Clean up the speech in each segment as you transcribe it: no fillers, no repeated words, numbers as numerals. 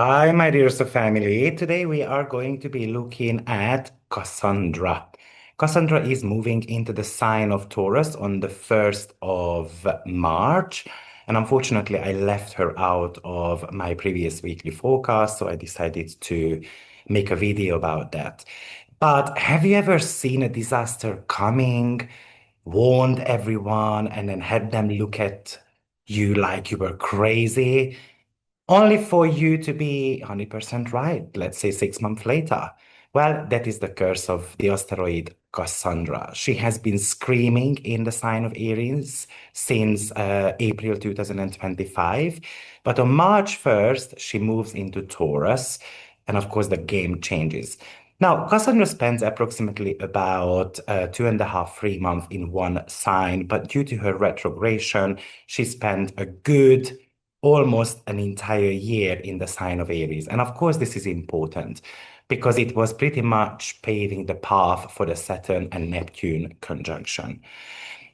Hi, my dear family. Today we are going to be looking at Cassandra. Cassandra is moving into the sign of Taurus on the 1st of March. And unfortunately, I left her out of my previous weekly forecast, so I decided to make a video about that. But have you ever seen a disaster coming, warned everyone, and then had them look at you like you were crazy? Only for you to be 100% right, let's say 6 months later. Well, that is the curse of the asteroid Cassandra. She has been screaming in the sign of Aries since April 2025. But on March 1st, she moves into Taurus. And of course, the game changes. Now, Cassandra spends approximately about 2.5, 3 months in one sign, but due to her retrogression, she spent a good almost an entire year in the sign of Aries. And of course, this is important because it was pretty much paving the path for the Saturn and Neptune conjunction.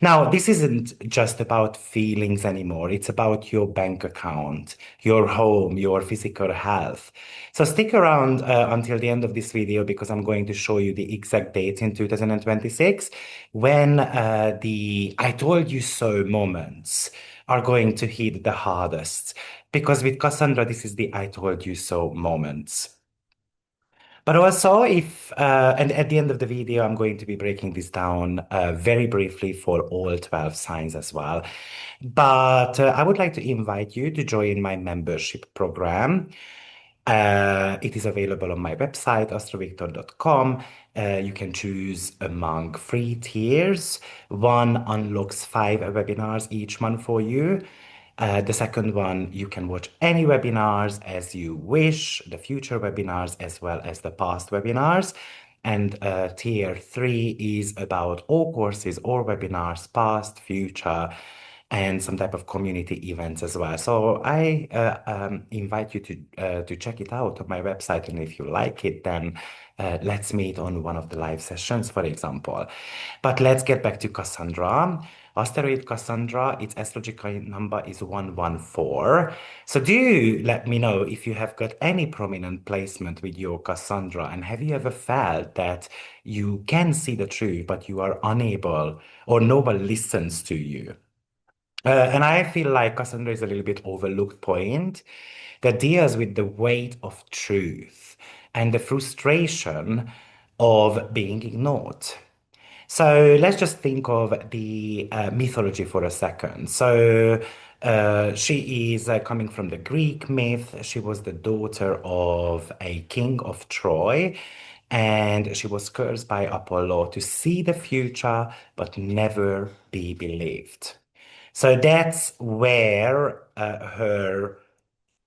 Now, this isn't just about feelings anymore. It's about your bank account, your home, your physical health. So stick around until the end of this video because I'm going to show you the exact date in 2026 when the I told you so moments are going to hit the hardest. Because with Cassandra, this is the I told you so moments. But also, and at the end of the video, I'm going to be breaking this down very briefly for all 12 signs as well. But I would like to invite you to join my membership program. It is available on my website, AstroViktor.com. You can choose among free tiers. One unlocks 5 webinars each month for you. The second one, you can watch any webinars as you wish, the future webinars as well as the past webinars. And tier 3 is about all courses or webinars, past, future, and some type of community events as well. So I invite you to check it out on my website, and if you like it, then let's meet on one of the live sessions, for example. But let's get back to Cassandra. Asteroid Cassandra, its astrological number is 114. So do let me know if you have got any prominent placement with your Cassandra, and have you ever felt that you can see the truth, but you are unable or no one listens to you? And I feel like Cassandra is a little bit overlooked point that deals with the weight of truth and the frustration of being ignored. So let's just think of the mythology for a second. So she is coming from the Greek myth. She was the daughter of a king of Troy, and she was cursed by Apollo to see the future but never be believed. So that's where her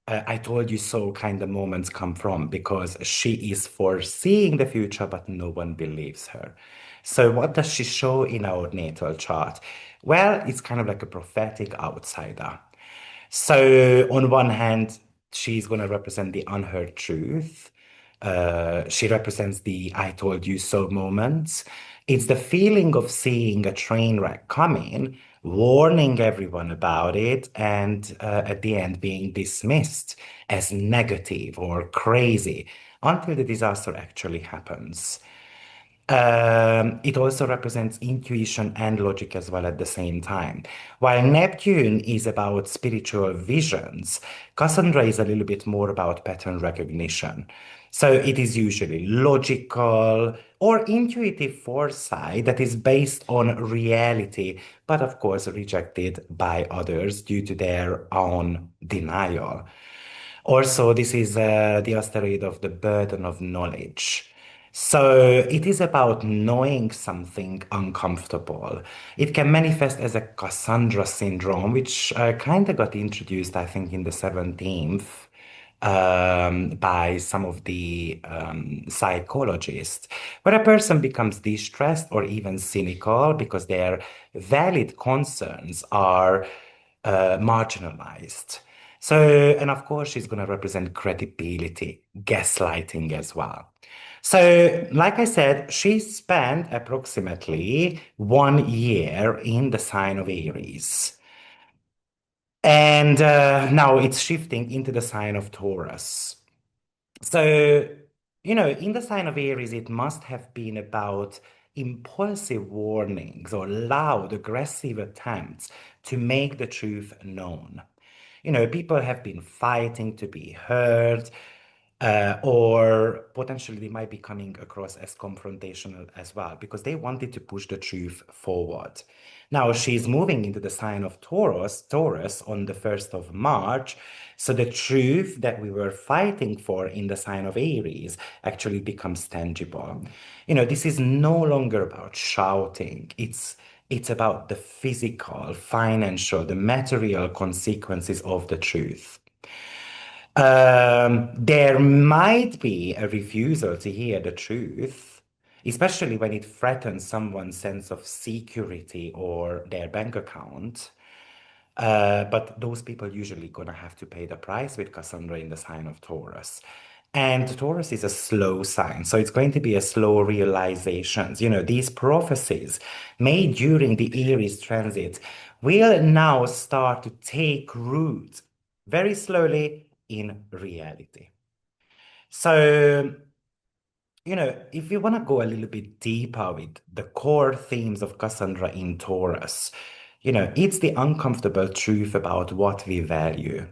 I told you so kind of moments come from because she is foreseeing the future, but no one believes her. So, what does she show in our natal chart? Well, it's kind of like a prophetic outsider. So, on one hand, she's going to represent the unheard truth. She represents the I told you so moments. It's the feeling of seeing a train wreck coming, warning everyone about it, and at the end being dismissed as negative or crazy until the disaster actually happens. It also represents intuition and logic as well at the same time. While Neptune is about spiritual visions, Cassandra is a little bit more about pattern recognition. So it is usually logical or intuitive foresight that is based on reality, but of course rejected by others due to their own denial. Also, this is the asteroid of the burden of knowledge. So it is about knowing something uncomfortable. It can manifest as a Cassandra syndrome, which kind of got introduced, I think, in the 17th by some of the psychologists, where a person becomes distressed or even cynical because their valid concerns are marginalized. So, and of course, she's going to represent credibility, gaslighting as well. So, like I said, she spent approximately 1 year in the sign of Aries. And now it's shifting into the sign of Taurus. So, in the sign of Aries, it must have been about impulsive warnings or loud, aggressive attempts to make the truth known. People have been fighting to be heard, or potentially they might be coming across as confrontational as well because they wanted to push the truth forward. Now she's moving into the sign of Taurus on the 1st of March. So the truth that we were fighting for in the sign of Aries actually becomes tangible. This is no longer about shouting. It's about the physical, financial, the material consequences of the truth. There might be a refusal to hear the truth, especially when it threatens someone's sense of security or their bank account. But those people usually gonna have to pay the price with Cassandra in the sign of Taurus. And Taurus is a slow sign, so it's going to be a slow realizations. These prophecies made during the Aries transit will now start to take root very slowly in reality. So, if you want to go a little bit deeper with the core themes of Cassandra in Taurus, it's the uncomfortable truth about what we value.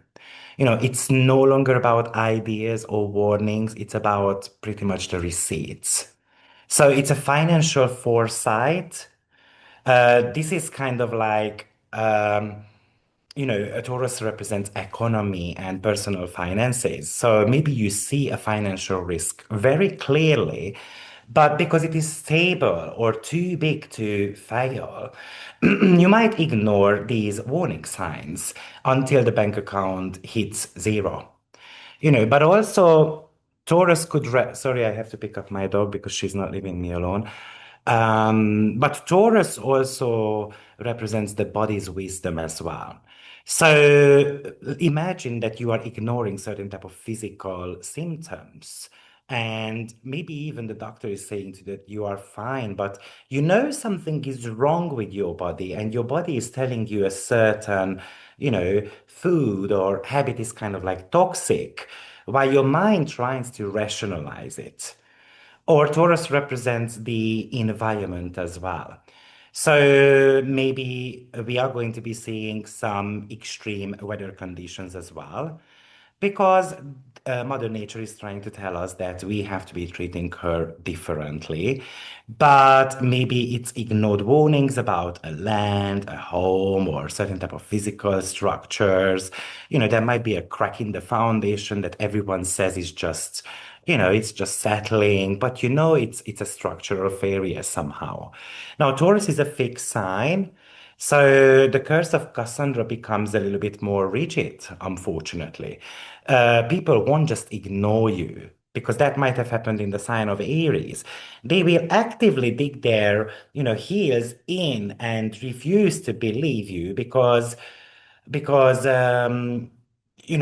It's no longer about ideas or warnings, it's about pretty much the receipts. So it's a financial foresight. This is kind of like, a Taurus represents economy and personal finances. So maybe you see a financial risk very clearly, but because it is stable or too big to fail, you might ignore these warning signs until the bank account hits zero. But also Taurus could sorry, I have to pick up my dog because she's not leaving me alone. But Taurus also represents the body's wisdom as well. So imagine that you are ignoring certain type of physical symptoms. And maybe even the doctor is saying to that you are fine, but something is wrong with your body, and your body is telling you a certain, food or habit is kind of like toxic, while your mind tries to rationalize it. Or Taurus represents the environment as well. So maybe we are going to be seeing some extreme weather conditions as well, because Mother Nature is trying to tell us that we have to be treating her differently. But maybe it's ignored warnings about a land, a home, or certain type of physical structures. There might be a crack in the foundation that everyone says is just, it's just settling, but it's a structural failure somehow. Now, Taurus is a fixed sign. So the curse of Cassandra becomes a little bit more rigid, unfortunately. People won't just ignore you because that might have happened in the sign of Aries. They will actively dig their, heels in and refuse to believe you because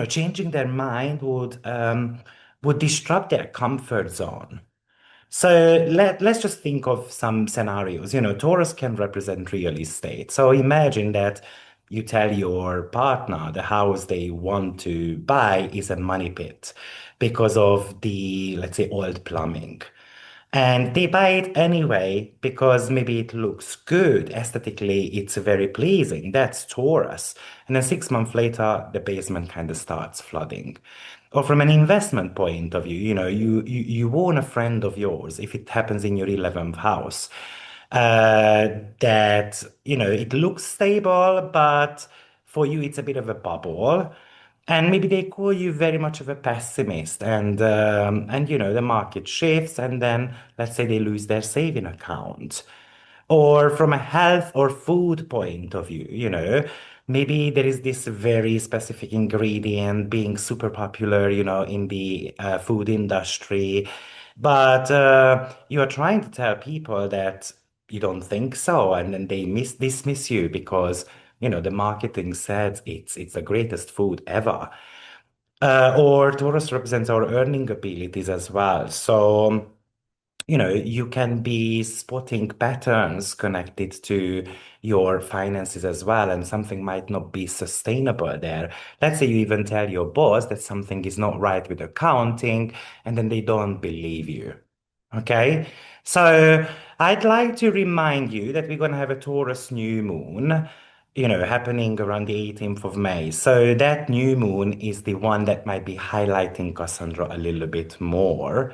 changing their mind would disrupt their comfort zone. So let's just think of some scenarios. Taurus can represent real estate. So imagine that you tell your partner the house they want to buy is a money pit because of the, let's say, old plumbing. And they buy it anyway because maybe it looks good. Aesthetically, it's very pleasing. That's Taurus. And then 6 months later, the basement kind of starts flooding. Or from an investment point of view, you warn a friend of yours if it happens in your 11th house, that, it looks stable, but for you, it's a bit of a bubble. And maybe they call you very much of a pessimist, and the market shifts, and then let's say they lose their saving account. Or from a health or food point of view, maybe there is this very specific ingredient being super popular, in the food industry, but you are trying to tell people that you don't think so, and then they dismiss you because the marketing says it's the greatest food ever. Or Taurus represents our earning abilities as well. So You can be spotting patterns connected to your finances as well, and something might not be sustainable there. Let's say you even tell your boss that something is not right with accounting, and then they don't believe you. Okay? So I'd like to remind you that we're going to have a Taurus new moon, happening around the 18th of May. So that new moon is the one that might be highlighting Cassandra a little bit more.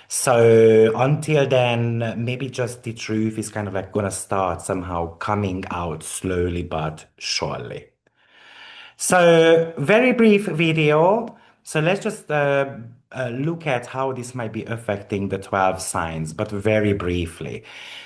So until then, maybe just the truth is kind of like gonna start somehow coming out slowly but surely. So, very brief video. So let's just look at how this might be affecting the 12 signs, but very briefly.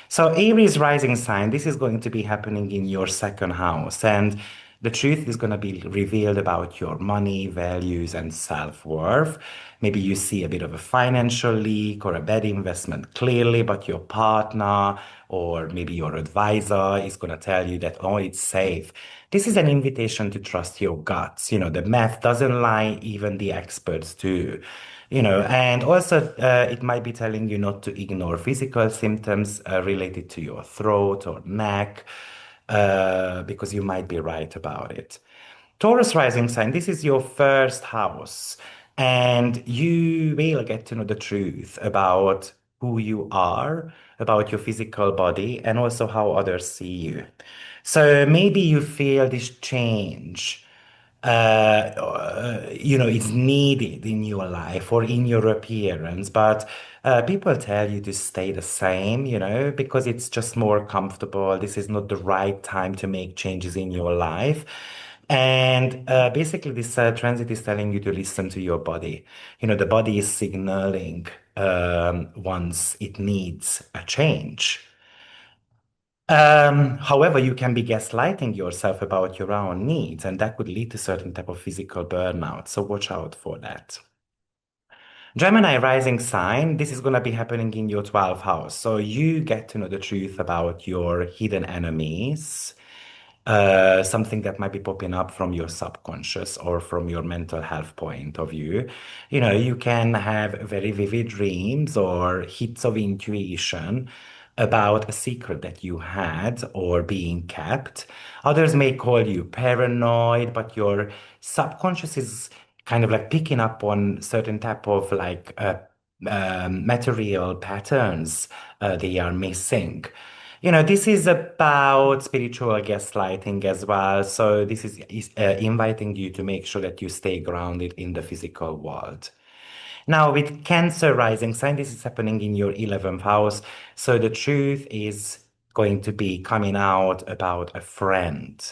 So, Aries rising sign, this is going to be happening in your second house, and the truth is going to be revealed about your money, values, and self-worth. Maybe you see a bit of a financial leak or a bad investment clearly, but your partner or maybe your advisor is going to tell you that, oh, it's safe. This is an invitation to trust your guts. The math doesn't lie, even the experts do. And also it might be telling you not to ignore physical symptoms related to your throat or neck, because you might be right about it. Taurus rising sign, this is your first house, and you will get to know the truth about who you are, about your physical body, and also how others see you. So maybe you feel this change, it's needed in your life or in your appearance, but people tell you to stay the same, because it's just more comfortable. This is not the right time to make changes in your life. And basically, this transit is telling you to listen to your body. The body is signaling once it needs a change. However, you can be gaslighting yourself about your own needs, and that could lead to certain type of physical burnout. So watch out for that. Gemini rising sign, this is going to be happening in your 12th house. So you get to know the truth about your hidden enemies, something that might be popping up from your subconscious or from your mental health point of view. You can have very vivid dreams or hits of intuition about a secret that you had or being kept. Others may call you paranoid, but your subconscious is kind of like picking up on certain type of like material patterns they are missing. This is about spiritual gaslighting as well. So this is inviting you to make sure that you stay grounded in the physical world. Now, with Cancer rising sign, this is happening in your 11th house. So the truth is going to be coming out about a friend,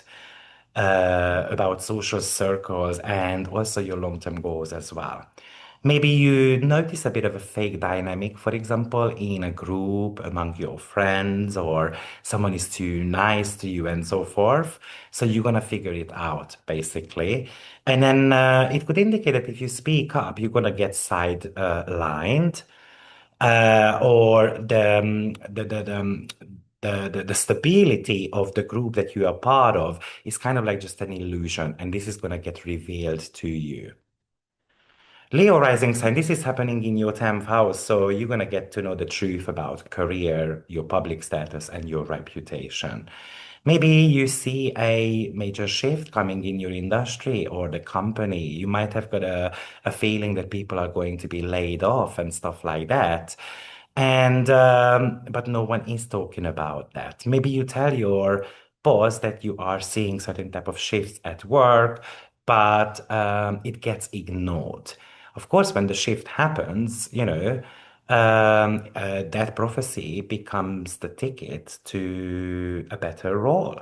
about social circles, and also your long-term goals as well. Maybe you notice a bit of a fake dynamic, for example, in a group among your friends, or someone is too nice to you and so forth. So you're gonna figure it out, basically. And then it could indicate that if you speak up, you're gonna get sidelined, or the stability of the group that you are part of is kind of like just an illusion, and this is going to get revealed to you. Leo rising sign, this is happening in your 10th house, so you're going to get to know the truth about career, your public status, and your reputation. Maybe you see a major shift coming in your industry or the company. You might have got a feeling that people are going to be laid off and stuff like that. And but no one is talking about that. Maybe you tell your boss that you are seeing certain type of shifts at work, but it gets ignored. Of course, when the shift happens, that prophecy becomes the ticket to a better role.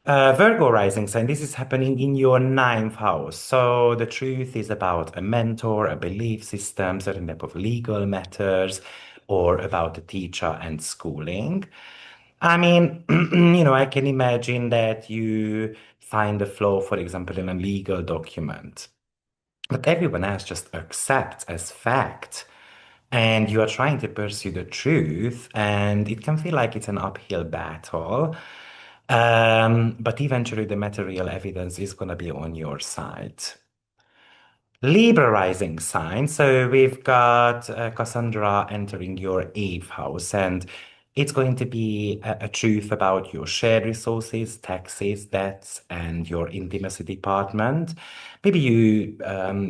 Virgo rising sign, this is happening in your 9th house. So the truth is about a mentor, a belief system, certain type of legal matters, or about a teacher and schooling. I mean, I can imagine that you find a flaw, for example, in a legal document, but everyone else just accepts as fact. And you are trying to pursue the truth, and it can feel like it's an uphill battle. But eventually, the material evidence is going to be on your side. Libra rising sign. So we've got Cassandra entering your eighth house, and it's going to be a truth about your shared resources, taxes, debts, and your intimacy department. Maybe you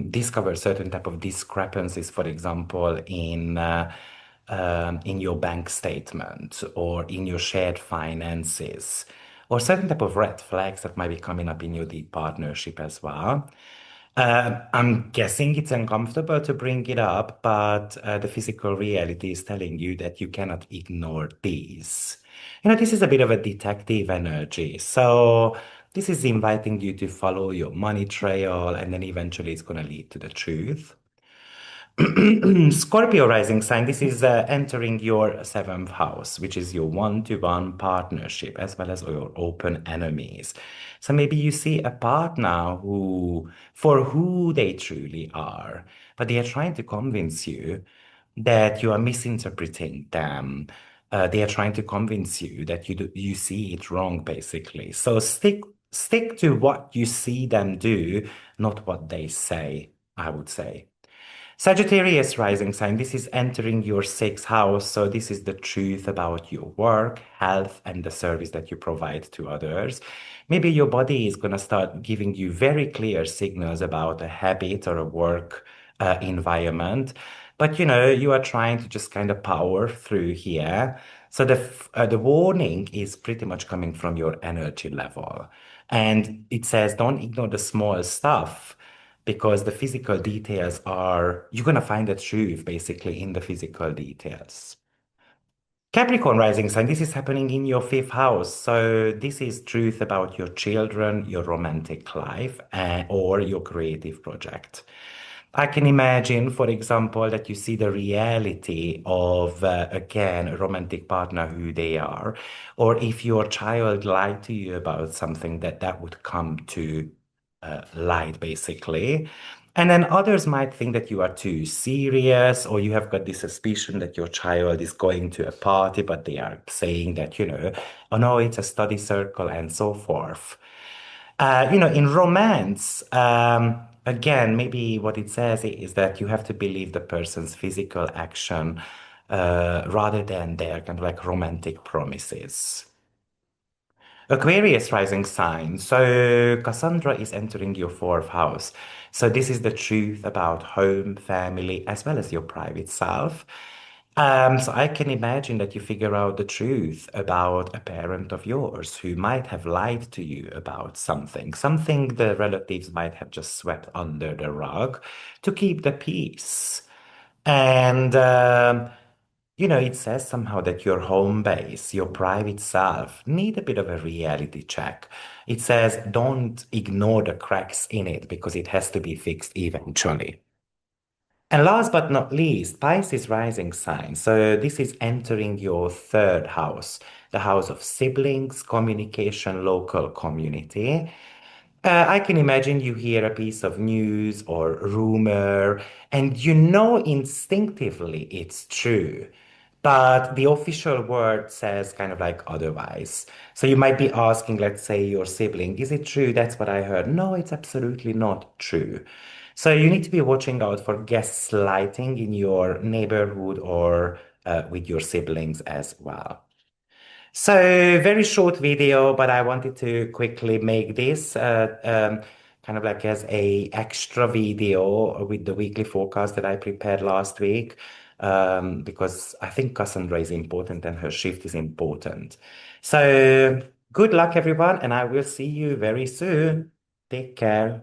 discover certain type of discrepancies, for example, in your bank statement or in your shared finances, or certain type of red flags that might be coming up in your deep partnership as well. I'm guessing it's uncomfortable to bring it up, but the physical reality is telling you that you cannot ignore these. This is a bit of a detective energy. So this is inviting you to follow your money trail, and then eventually it's going to lead to the truth. Scorpio rising sign, this is entering your seventh house, which is your one-to-one partnership, as well as your open enemies. So maybe you see a partner for who they truly are, but they are trying to convince you that you are misinterpreting them. They are trying to convince you that you see it wrong, basically. So stick to what you see them do, not what they say, I would say. Sagittarius rising sign, this is entering your sixth house. So, this is the truth about your work, health, and the service that you provide to others. Maybe your body is going to start giving you very clear signals about a habit or a work environment. But you are trying to just kind of power through here. So, the warning is pretty much coming from your energy level. And it says, don't ignore the small stuff because the physical details you're going to find the truth basically in the physical details. Capricorn rising sign, this is happening in your fifth house. So, this is truth about your children, your romantic life, or your creative project. I can imagine, for example, that you see the reality of, again, a romantic partner, who they are, or if your child lied to you about something, that would come to light, basically. And then others might think that you are too serious, or you have got this suspicion that your child is going to a party, but they are saying that, oh no, it's a study circle and so forth. In romance, again, maybe what it says is that you have to believe the person's physical action rather than their kind of like romantic promises. Aquarius rising sign. So Cassandra is entering your fourth house. So this is the truth about home, family, as well as your private self. So I can imagine that you figure out the truth about a parent of yours who might have lied to you about something the relatives might have just swept under the rug to keep the peace. And it says somehow that your home base, your private self, need a bit of a reality check. It says don't ignore the cracks in it because it has to be fixed eventually. And last but not least, Pisces rising sign. So this is entering your third house, the house of siblings, communication, local community. I can imagine you hear a piece of news or rumor, and you know instinctively it's true, but the official word says kind of like otherwise. So you might be asking, let's say, your sibling, is it true? That's what I heard. No, it's absolutely not true. So you need to be watching out for gaslighting in your neighborhood or with your siblings as well. So, very short video, but I wanted to quickly make this kind of like as a extra video with the weekly forecast that I prepared last week, because I think Cassandra is important and her shift is important. So, good luck, everyone, and I will see you very soon. Take care.